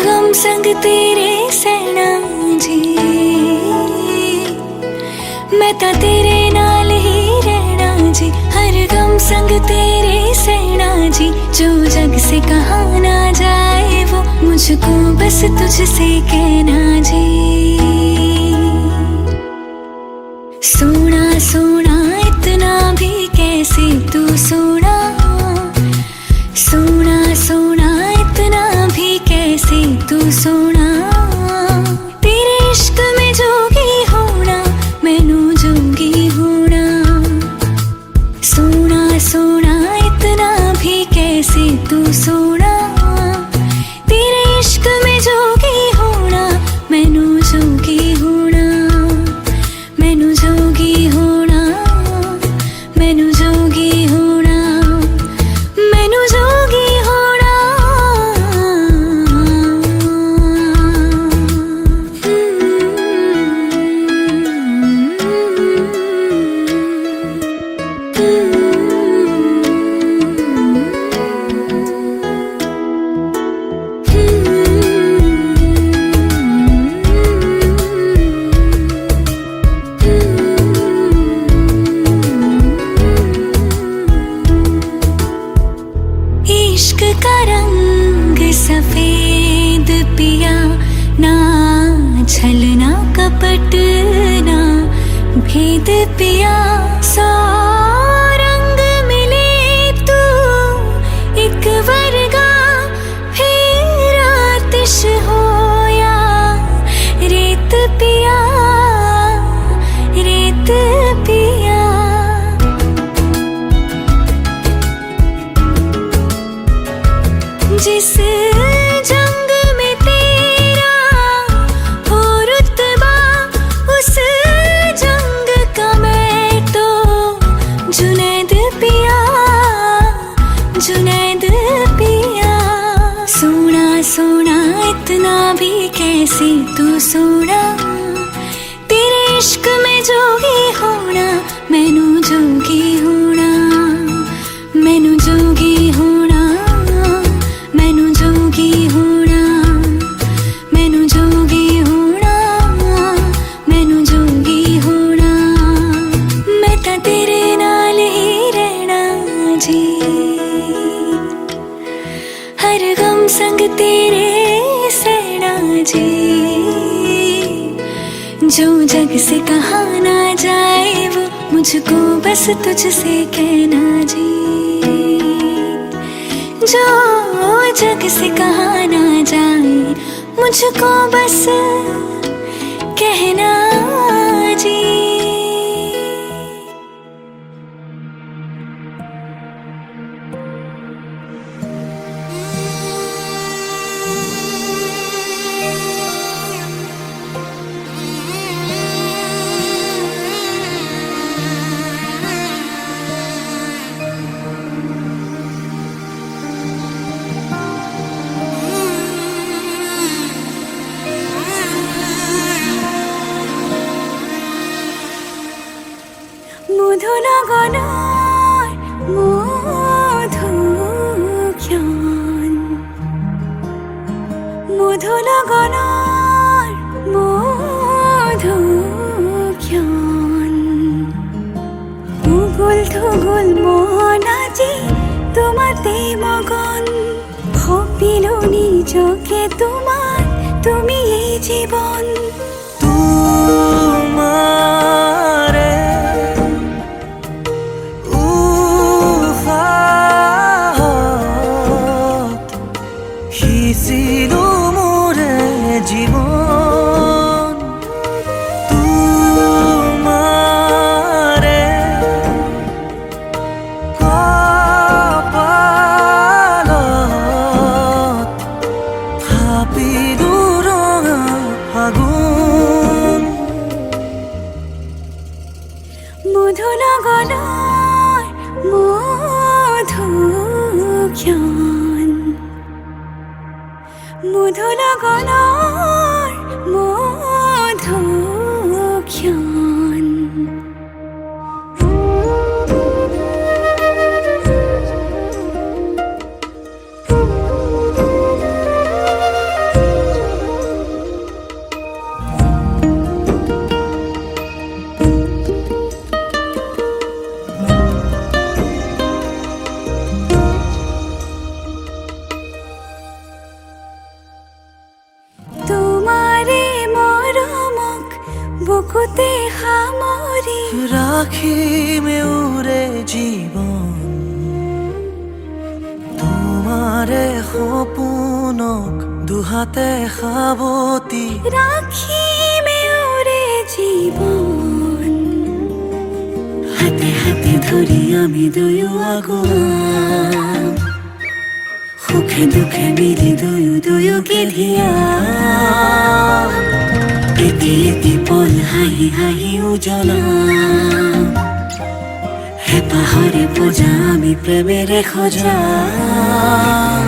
गम संग तेरे सैना जी, मैं ता तेरे नाल ही रहना जी। हर गम संग तेरे सैना जी, जो जग से कहा ना जाए वो मुझको बस तुझसे कहना जी। सोना सोना इतना भी कैसे तू सोना, सोना सोना इतना भी कैसे तू सोना। तेरे इश्क में जोगी होना मैनू जोगी होना। सोना सोना इतना भी कैसे तू सोना। तेरे इश्क में जोगी होना मैनू जोगी होना। मैनू जोगी होना, मैनू जोगी होना, मैनू जोगी होना। इश्क का रंग सफेद पिया, ना छलना कपट ना भेद पिया। सौ रंग मिले तू एक वर्गा, फिर आतिश होया रेत पिया, रेत पिया। जिस जंग में तेरा हो रुतबा, उस जंग का मैं तो जुनैद पिया, जुनैद पिया। सोना सोना इतना भी कैसे तू सोना। तेरे इश्क में जोगी होना मैनू जोगी होना। मैनू जोगी होना, मैनू जोगी होना, मैनू जोगी होना, मैनू जोगी होना। मैं ता तेरे नाल ही रहना जी। हर गम संग तेरे सहना जी, जो जग से कहा ना जाए वो मुझको बस तुझसे कहना जी। जो जग से कहा ना जाए मुझको बस कहना जी। মধু লগনার মধু জ্ঞান, মধু লগনার মধু জ্ঞান। উগুল থুগুল মন আজি তোমাতে মগন, ভাবিলো নিজকে তোমার তুমি এই জীবন। তোমারে ছিল মোরে জীবন। তোমারে কপালত থাপিলো ৰঙা ফাগুন। মধু লগনার মধু জ্ঞান, মধু লগনার মধু জ্ঞান। বুকুতে সামৰি ৰাখিমে উৰে জীৱন তোমাৰে সপোনক দুহাতে সাৱটি ৰাখিমে উৰে জীৱন হাতে হাতে ধৰি আমি দুয়ো আগুৱাম সুখে দুখে মিলি দুয়োকে ধিয়াম এটি এটি পল হাঁহি হাঁহি উজ্বলাম হেঁপাহৰে পূজা আমি প্ৰেমেৰে সজাম